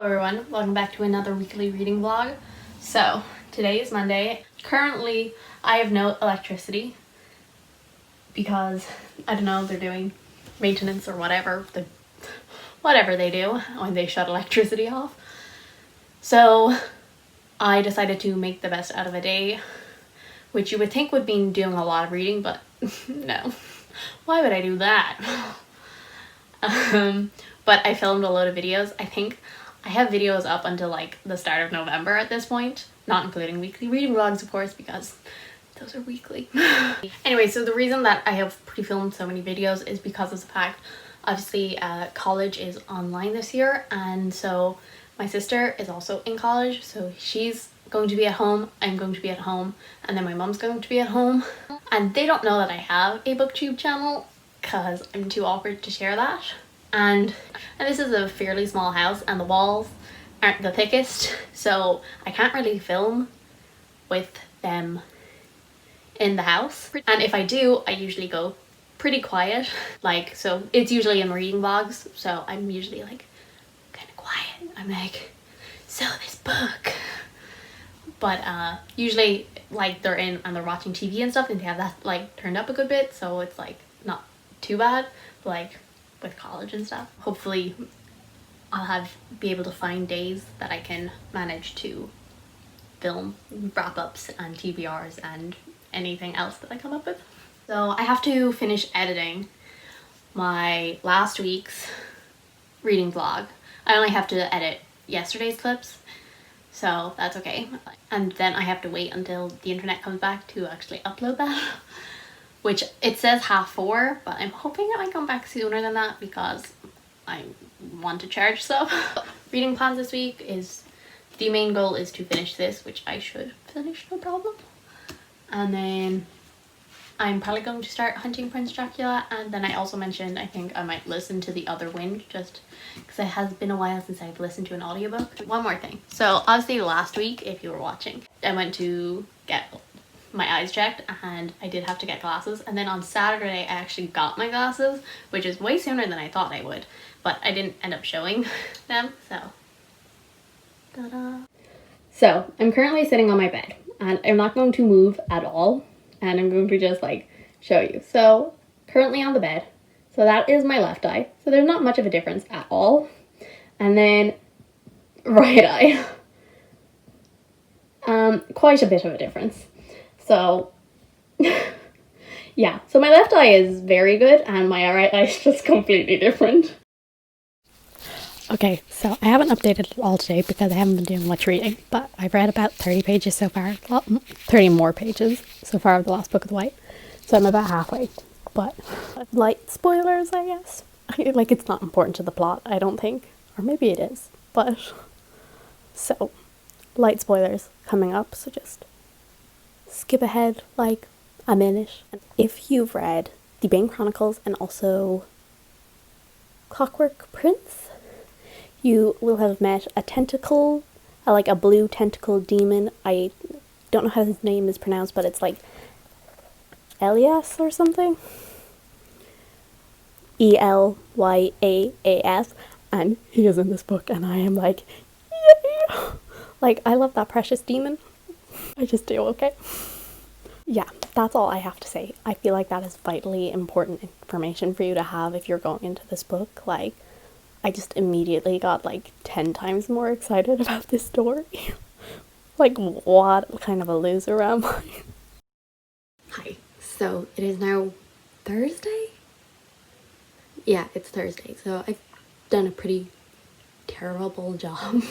Hello everyone, welcome back to another weekly reading vlog. So, today is Monday. Currently, I have no electricity because, I don't know, they're doing maintenance or whatever they do when they shut electricity off. So, I decided to make the best out of a day, which you would think would mean doing a lot of reading, but no. Why would I do that? But I filmed a load of videos. I think I have videos up until like the start of November at this point, not including weekly reading vlogs, of course, because those are weekly. Anyway, so the reason that I have pre-filmed so many videos is because of the fact, obviously, college is online this year, and so my sister is also in college, so she's going to be at home, I'm going to be at home, and then my mom's going to be at home. And they don't know that I have a booktube channel because I'm too awkward to share that. And this is a fairly small house and the walls aren't the thickest, so I can't really film with them in the house. And if I do, I usually go pretty quiet, like, so it's usually in reading vlogs, so I'm usually like kind of quiet. I'm like, so this book, but usually like they're in and they're watching TV and stuff and they have that like turned up a good bit, so it's like not too bad. But like with college and stuff, hopefully I'll be able to find days that I can manage to film wrap-ups and TBRs and anything else that I come up with. So I have to finish editing my last week's reading vlog. I only have to edit yesterday's clips, so that's okay. And then I have to wait until the internet comes back to actually upload that. Which it says 4:30, but I'm hoping it might come back sooner than that because I want to charge stuff. Reading plans this week is, the main goal is to finish this, which I should finish, no problem. And then I'm probably going to start hunting Prince Dracula, and then I also mentioned I think I might listen to The Other Wind, just because it has been a while since I've listened to an audiobook. One more thing. So obviously last week, if you were watching, I went to get my eyes checked and I did have to get glasses, and then on Saturday I actually got my glasses, which is way sooner than I thought I would, but I didn't end up showing them, so ta-da. So I'm currently sitting on my bed and I'm not going to move at all, and I'm going to just like show you. So currently on the bed, so that is my left eye, so there's not much of a difference at all. And then right eye, quite a bit of a difference. So yeah, so my left eye is very good and my right eye is just completely different. Okay, so I haven't updated it all today because I haven't been doing much reading, but I've read about 30 pages so far, 30 more pages so far of The Last Book of the White, so I'm about halfway, but light spoilers, I guess. Like, it's not important to the plot, I don't think, or maybe it is, but so light spoilers coming up, so just skip ahead like a minute. If you've read The Bane Chronicles and also Clockwork Prince, you will have met a tentacle, like a blue tentacle demon. I don't know how his name is pronounced, but it's like Elias or something. Elyas, and he is in this book, and I am like, yeah! Like, I love that precious demon. I just do, okay? Yeah, that's all I have to say. I feel like that is vitally important information for you to have if you're going into this book. Like, I just immediately got like 10 times more excited about this story. Like, what kind of a loser am I? Hi, so it is now Thursday? Yeah, it's Thursday, so I've done a pretty terrible job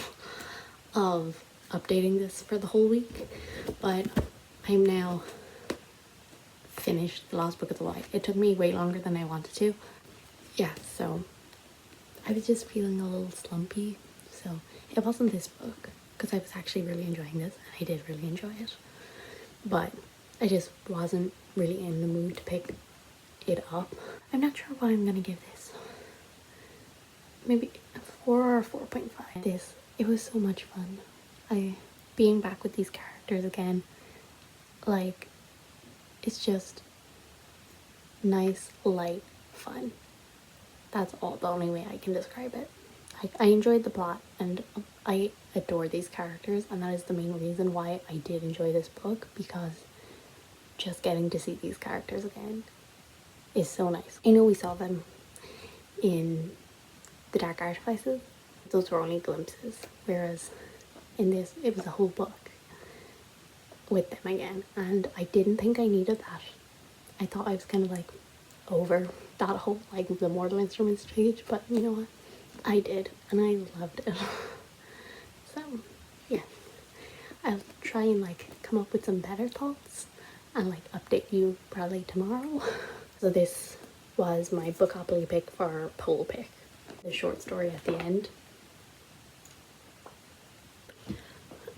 of updating this for the whole week, but I'm now finished The Last Book of the White. It took me way longer than I wanted to. Yeah, so I was just feeling a little slumpy, so it wasn't this book, because I was actually really enjoying this, and I did really enjoy it, but I just wasn't really in the mood to pick it up. I'm not sure what I'm gonna give this. Maybe a 4 or 4.5. It was so much fun. Being back with these characters again, like, it's just nice, light fun. That's all, the only way I can describe it. Like, I enjoyed the plot and I adore these characters, and that is the main reason why I did enjoy this book, because just getting to see these characters again is so nice. I know we saw them in the Dark Artifices, those were only glimpses, whereas in this it was a whole book with them again, and I didn't think I needed that. I thought I was kind of like over that whole like the Mortal Instruments page, but you know what, I did, and I loved it. So yeah, I'll try and like come up with some better thoughts and like update you probably tomorrow. So this was my Bookopoly pick for our poll pick, the short story at the end.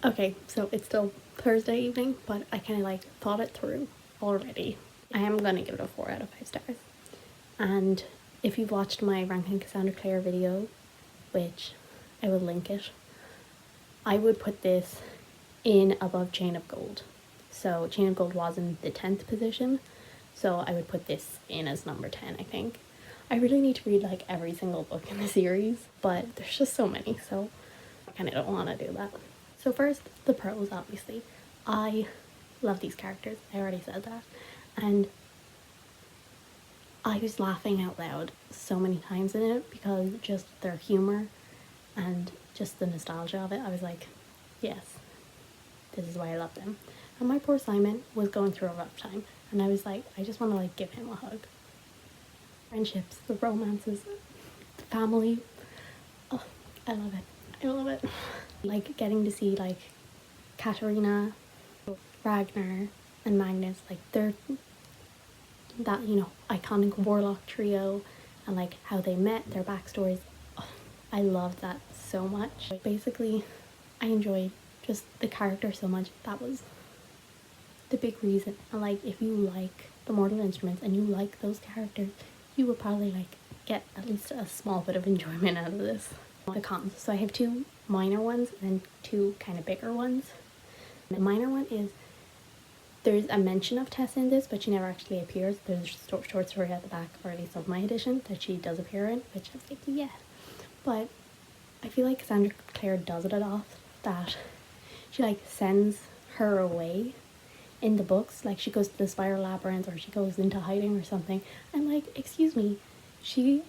Okay, so it's still Thursday evening, but I kind of like thought it through already. I am gonna give it a 4 out of 5 stars. And if you've watched my ranking Cassandra Clare video, which I will link it, I would put this in above Chain of Gold. So Chain of Gold was in the 10th position, so I would put this in as number 10, I think. I really need to read like every single book in the series, but there's just so many, so I kind of don't want to do that. So first, the prose, obviously. I love these characters, I already said that, and I was laughing out loud so many times in it because just their humour and just the nostalgia of it. I was like, yes, this is why I love them. And my poor Simon was going through a rough time, and I was like, I just want to like give him a hug. Friendships, the romances, the family, oh, I love it. I love it. Like getting to see like Katarina, Ragnar and Magnus, like they're that, you know, iconic warlock trio, and like how they met, their backstories. Oh, I loved that so much. Basically, I enjoyed just the character so much. That was the big reason. And like, if you like the Mortal Instruments and you like those characters, you will probably like get at least a small bit of enjoyment out of this. The cons. So I have 2 minor ones and 2 kind of bigger ones. The minor one is there's a mention of Tessa in this, but she never actually appears. There's a short story at the back, or at least of my edition, that she does appear in, which I was like, yeah. But I feel like Cassandra Clare does it enough that she like sends her away in the books. Like she goes to the Spiral Labyrinth, or she goes into hiding or something. I'm like, excuse me, she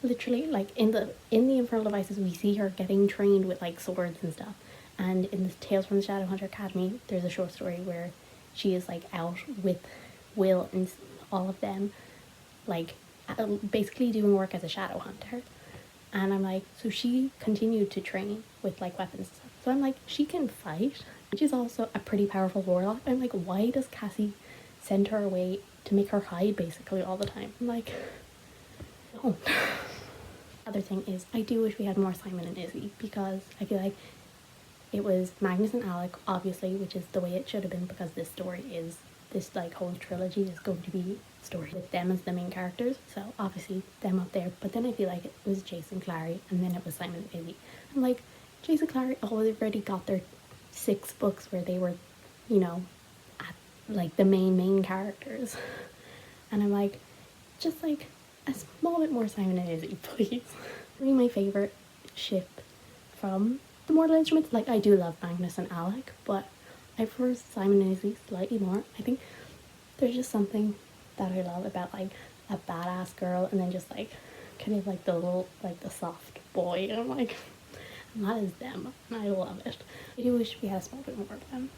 literally, like in the Infernal Devices, we see her getting trained with like swords and stuff. And in the Tales from the Shadowhunter Academy, there's a short story where she is like out with Will and all of them, like basically doing work as a shadow hunter. And I'm like, so she continued to train with like weapons and stuff. So I'm like, she can fight. She's also a pretty powerful warlock. I'm like, why does Cassie send her away to make her hide basically all the time? I'm like, no. Other thing is, I do wish we had more Simon and Izzy, because I feel like it was Magnus and Alec, obviously, which is the way it should have been, because this story is, this like whole trilogy is going to be a story with them as the main characters, so obviously them up there. But then I feel like it was Jason Clary, and then it was Simon and Izzy. I'm like, Jason Clary already got their 6 books where they were, you know, at like the main characters, and I'm like, just like a small bit more Simon and Izzy, please. Really, my favourite ship from the Mortal Instruments, like I do love Magnus and Alec, but I prefer Simon and Izzy slightly more. I think there's just something that I love about like a badass girl, and then just like kind of like the little, like the soft boy, and I'm like, and that is them, and I love it. I do wish we had a small bit more of them.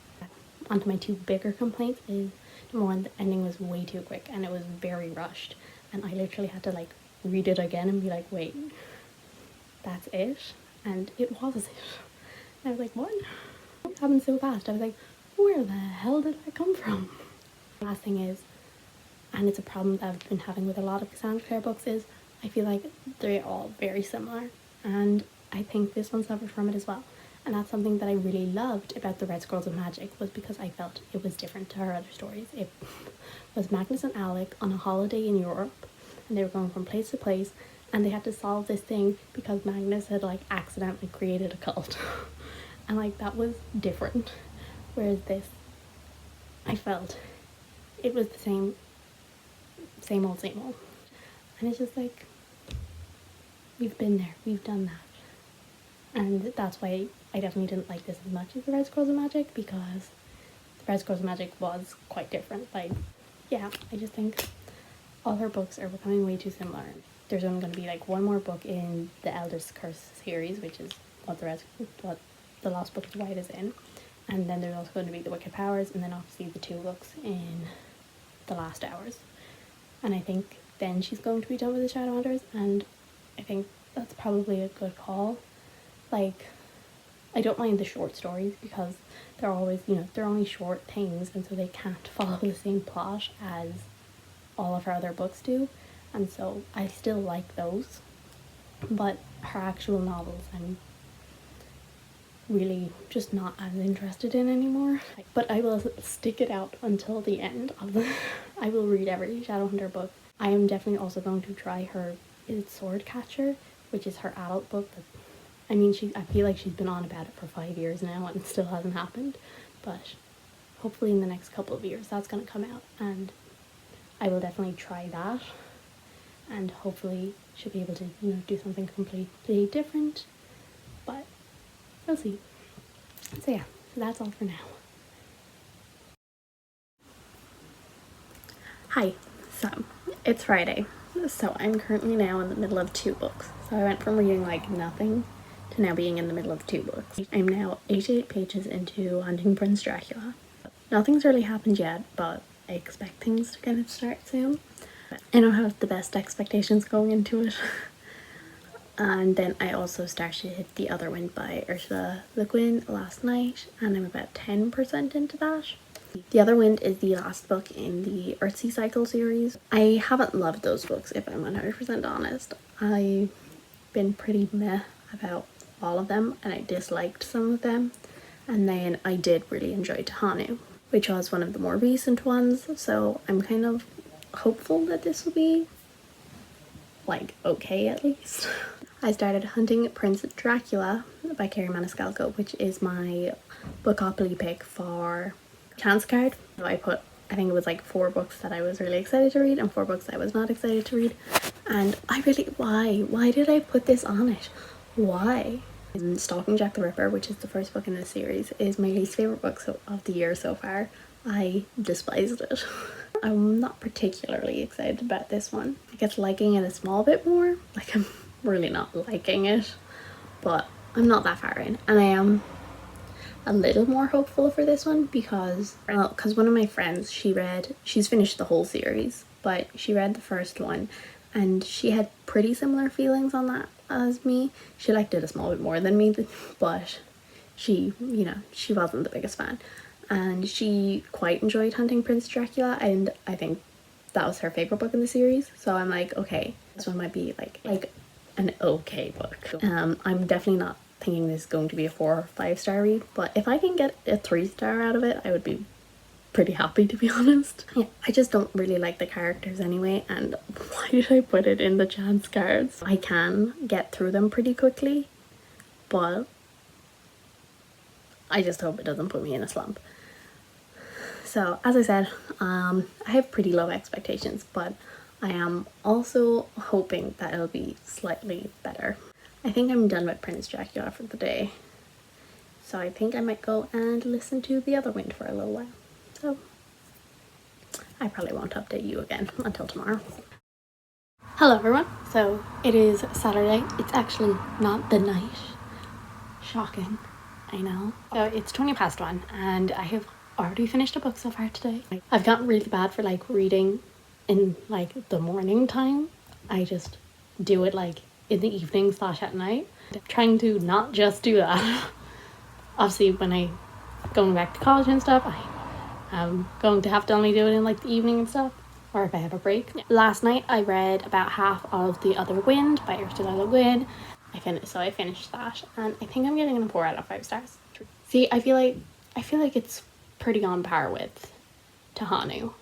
On to my 2 bigger complaints is, number 1, the ending was way too quick and it was very rushed, and I literally had to like read it again and be like, wait, that's it? And it was it. And I was like, what? It happened so fast. I was like, where the hell did I come from? The last thing is, and it's a problem that I've been having with a lot of Cassandra Clare books, is I feel like they're all very similar, and I think this one suffered from it as well. And that's something that I really loved about the Red Scrolls of Magic, was because I felt it was different to her other stories. It was Magnus and Alec on a holiday in Europe, and they were going from place to place, and they had to solve this thing because Magnus had like accidentally created a cult. And like that was different. Whereas this, I felt it was the same old. And it's just like, we've been there, we've done that. And that's why I definitely didn't like this as much as the Red Scrolls of Magic, because the Red Scrolls of Magic was quite different. Like, yeah, I just think all her books are becoming way too similar. There's only going to be like one more book in the Elder's Curse series, which is what the Lost Book of White is in. And then there's also going to be the Wicked Powers, and then obviously the 2 books in the Last Hours. And I think then she's going to be done with the Shadowhunters, and I think that's probably a good call. Like, I don't mind the short stories because they're always, you know, they're only short things, and so they can't follow the same plot as all of her other books do, and so I still like those. But her actual novels I'm really just not as interested in anymore. But I will stick it out until the end of the I will read every Shadowhunter book. I am definitely also going to try her Swordcatcher, which is her adult book. I mean, I feel like she's been on about it for 5 years now and it still hasn't happened, but hopefully in the next couple of years that's going to come out, and I will definitely try that, and hopefully she'll be able to, you know, do something completely different, but we'll see. So yeah, that's all for now. Hi, so it's Friday, so I'm currently now in the middle of 2 books. So I went from reading like nothing to now being in the middle of 2 books. I'm now 88 pages into Hunting Prince Dracula. Nothing's really happened yet, but I expect things to kind of start soon. I don't have the best expectations going into it. And then I also started The Other Wind by Ursula LeGuin last night, and I'm about 10% into that. The Other Wind is the last book in the Earthsea Cycle series. I haven't loved those books, if I'm 100% honest. I've been pretty meh about all of them, and I disliked some of them. And then I did really enjoy Tahanu, which was one of the more recent ones, so I'm kind of hopeful that this will be like okay at least. I started Hunting Prince Dracula by Kerri Maniscalco, which is my Bookopoly pick for chance card. So I think it was like 4 books that I was really excited to read and 4 books I was not excited to read. And why did I put this on it? Why? Stalking Jack the Ripper, which is the first book in this series, is my least favourite book of the year so far. I despised it. I'm not particularly excited about this one. I guess liking it a small bit more. Like, I'm really not liking it, but I'm not that far in. And I am a little more hopeful for this one because one of my friends, she's finished the whole series, but she read the first one and she had pretty similar feelings on that as me. She liked it a small bit more than me, but she wasn't the biggest fan, and she quite enjoyed Hunting Prince Dracula, and I think that was her favorite book in the series. So I'm like, okay, this one might be like an okay book. I'm definitely not thinking this is going to be a 4 or 5 star read, but if I can get a 3 star out of it, I would be pretty happy, to be honest. Yeah, I just don't really like the characters anyway, and why did I put it in the chance cards? I can get through them pretty quickly, but I just hope it doesn't put me in a slump. So as I said, I have pretty low expectations, but I am also hoping that it'll be slightly better. I think I'm done with Prince Dracula for the day, so I think I might go and listen to The Other Wind for a little while. So I probably won't update you again until tomorrow. Hello everyone, so it is Saturday. It's actually not the night. Shocking, I know. So it's 1:20 and I have already finished a book so far today. I've gotten really bad for like reading in like the morning time. I just do it like in the evening / at night. I'm trying to not just do that. Obviously when I'm going back to college and stuff, I'm going to have to only do it in like the evening and stuff, or if I have a break. Yeah. Last night I read about half of The Other Wind by Ursula Le Guin. I finished that, and I think I'm giving it a 4 out of 5 stars. See, I feel like it's pretty on par with Tahanu.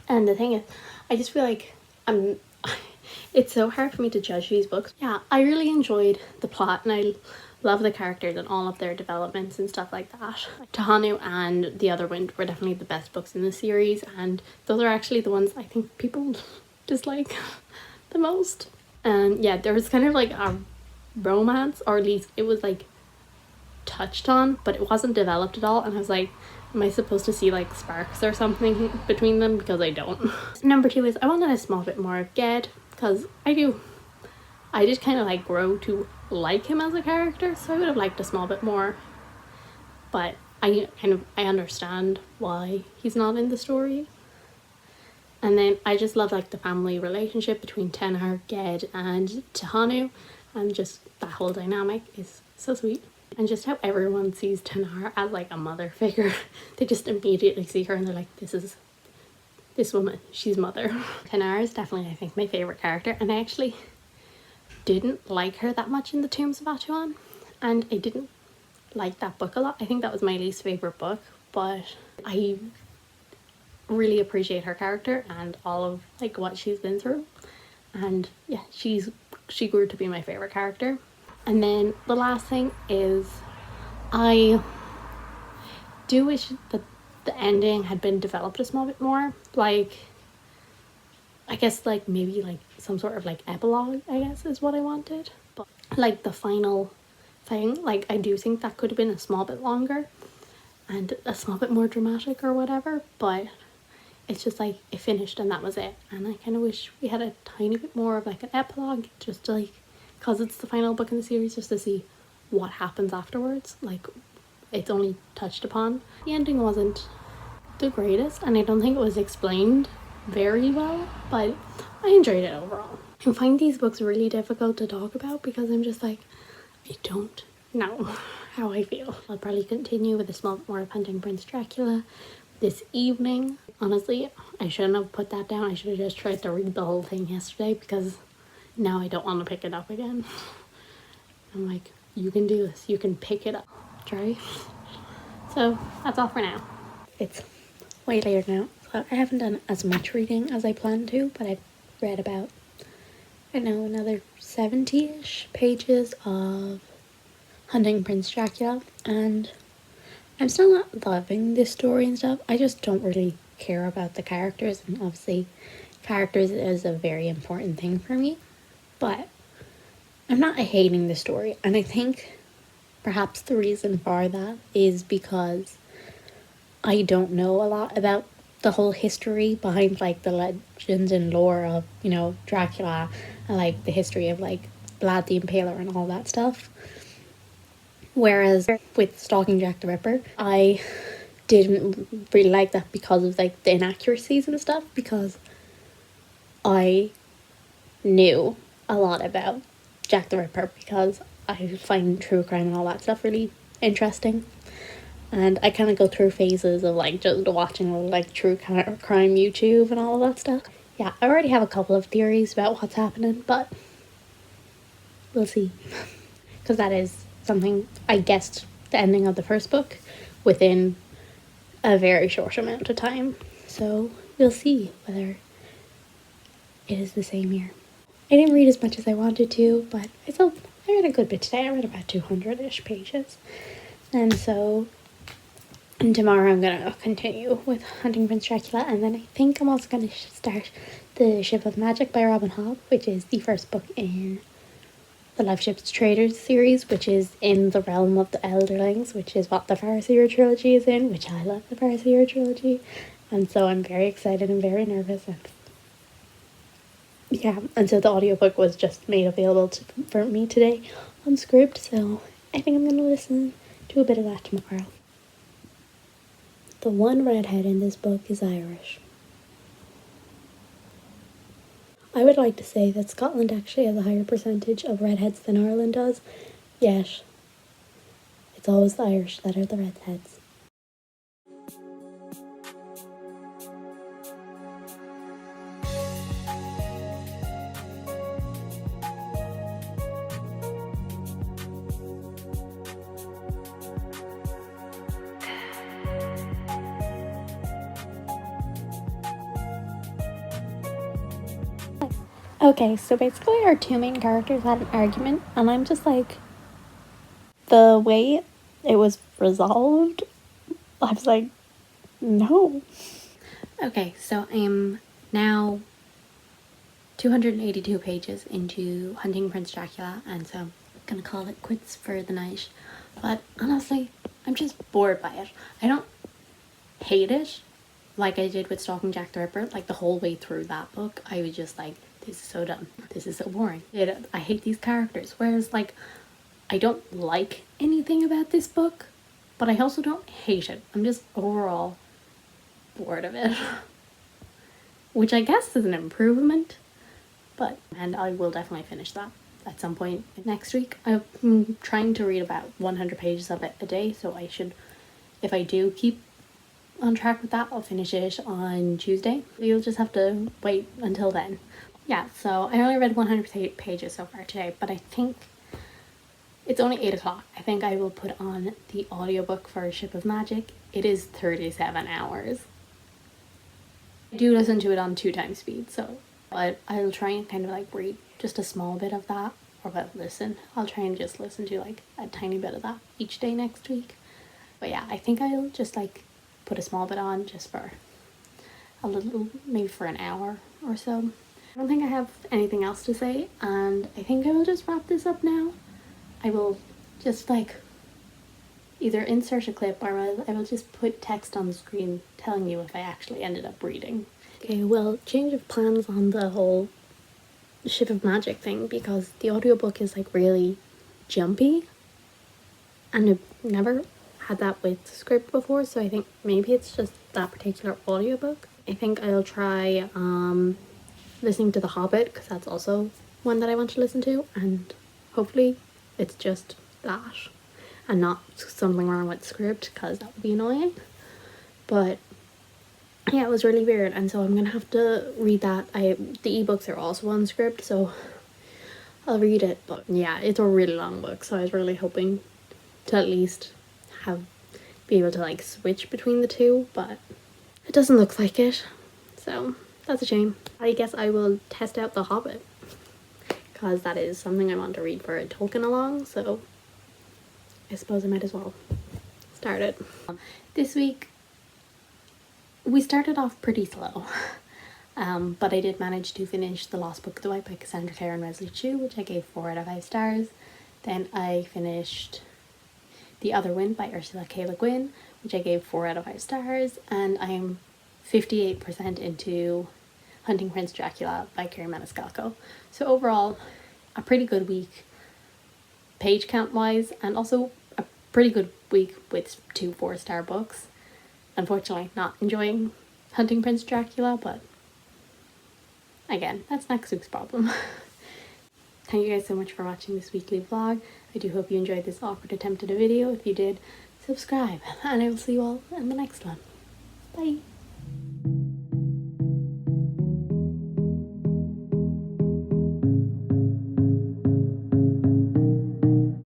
And the thing is, I just feel like it's so hard for me to judge these books. Yeah, I really enjoyed the plot and I love the characters and all of their developments and stuff like that. Tahanu and The Other Wind were definitely the best books in the series, and those are actually the ones I think people dislike the most. And yeah, there was kind of like a romance, or at least it was like touched on, but it wasn't developed at all. And I was like, am I supposed to see like sparks or something between them? Because I don't. Number 2 is I wanted a small bit more of Ged, because I did kind of like grow to like him as a character, so I would have liked a small bit more. But I understand why he's not in the story. And then I just love like the family relationship between Tenar, Ged and Tehanu, and just that whole dynamic is so sweet. And just how everyone sees Tenar as like a mother figure. They just immediately see her and they're like, this woman, she's mother. Tenar is definitely, I think, my favourite character, and I actually didn't like her that much in the Tombs of Atuan, and I didn't like that book a lot. I think that was my least favourite book, but I really appreciate her character and all of like what she's been through, and yeah, she grew to be my favourite character. And then the last thing is I do wish that the ending had been developed a small bit more, like I guess like maybe like some sort of like epilogue, I guess, is what I wanted. But like the final thing, like I do think that could have been a small bit longer and a small bit more dramatic or whatever, but it's just like it finished and that was it. And I kind of wish we had a tiny bit more of like an epilogue, just to like, because it's the final book in the series, just to see what happens afterwards. Like it's only touched upon. The ending wasn't the greatest, and I don't think it was explained very well, but I enjoyed it overall. I find these books really difficult to talk about because I'm just like, I don't know how I feel. I'll probably continue with a small bit more of Hunting Prince Dracula this evening. Honestly, I shouldn't have put that down. I should have just tried to read the whole thing yesterday, because now I don't want to pick it up again. I'm like, you can do this. You can pick it up. Try. So that's all for now. It's way later now, so I haven't done as much reading as I planned to, but I've read about, I don't know, another 70-ish pages of Hunting Prince Dracula, and I'm still not loving this story and stuff. I just don't really care about the characters, and obviously characters is a very important thing for me, but I'm not hating the story. And I think perhaps the reason for that is because I don't know a lot about the whole history behind like the legends and lore of, you know, Dracula, and like the history of like Vlad the Impaler and all that stuff. Whereas with Stalking Jack the Ripper, I didn't really like that because of like the inaccuracies and stuff, because I knew a lot about Jack the Ripper, because I find true crime and all that stuff really interesting. And I kind of go through phases of like just watching like true crime YouTube and all of that stuff. Yeah, I already have a couple of theories about what's happening, but we'll see. Because that is something I guessed the ending of the first book within a very short amount of time. So we'll see whether it is the same here. I didn't read as much as I wanted to, but I read a good bit today. I read about 200-ish pages. And so tomorrow I'm going to continue with Hunting Prince Dracula, and then I think I'm also going to start The Ship of Magic by Robin Hobb, which is the first book in the Life Ships Traders series, which is in the realm of the Elderlings, which is what the Farseer trilogy is in, which I love the Farseer trilogy. And so I'm very excited and very nervous, and yeah, and so the audiobook was just made available for me today on SCRIBD, so I think I'm going to listen to a bit of that tomorrow. The one redhead in this book is Irish. I would like to say that Scotland actually has a higher percentage of redheads than Ireland does, yet it's always the Irish that are the redheads. Okay, so basically our two main characters had an argument, and I'm just like, the way it was resolved, I was like, no. Okay, so I'm now 282 pages into Hunting Prince Dracula, and so I'm gonna call it quits for the night. But honestly, I'm just bored by it. I don't hate it like I did with Stalking Jack the Ripper. Like the whole way through that book, I was just like, this is so dumb. This is so boring. I hate these characters. Whereas like, I don't like anything about this book, but I also don't hate it. I'm just overall bored of it. Which I guess is an improvement. And I will definitely finish that at some point next week. I'm trying to read about 100 pages of it a day, so I should, if I do keep on track with that, I'll finish it on Tuesday. You'll just have to wait until then. Yeah, so I only read 100 pages so far today, but I think it's only 8 o'clock. I think I will put on the audiobook for Ship of Magic. It is 37 hours. I do listen to it on 2x speed, so but I'll try and kind of like read just a small bit of that, or well, listen. I'll try and just listen to like a tiny bit of that each day next week. But yeah, I think I'll just like put a small bit on just for a little, maybe for an hour or so. I don't think I have anything else to say, and I think I will just wrap this up now. I will just like either insert a clip, or I will just put text on the screen telling you if I actually ended up reading. Okay, well, change of plans on the whole Ship of Magic thing, because the audiobook is like really jumpy, and I've never had that with SCRIBD before, so I think maybe it's just that particular audiobook. I think I'll try listening to The Hobbit, because that's also one that I want to listen to, and hopefully it's just that and not something wrong with SCRIBD, because that would be annoying. But yeah, it was really weird, and so I'm gonna have to read that. The ebooks are also on SCRIBD, so I'll read it. But yeah, it's a really long book, so I was really hoping to at least be able to like switch between the two, but it doesn't look like it, so that's a shame. I guess I will test out The Hobbit, because that is something I want to read for a Tolkien along, so I suppose I might as well start it. This week we started off pretty slow, but I did manage to finish The Lost Book of the White by Cassandra Clare and Wesley Chu, which I gave 4 out of 5 stars. Then I finished The Other Wind by Ursula K. LeGuin, which I gave 4 out of 5 stars, and I am 58% into Hunting Prince Dracula by Kerri Maniscalco. So overall, a pretty good week page count wise, and also a pretty good week with 2 4-star books. Unfortunately, not enjoying Hunting Prince Dracula, but again, that's next week's problem. Thank you guys so much for watching this weekly vlog. I do hope you enjoyed this awkward attempt at a video. If you did, subscribe, and I will see you all in the next one. Bye!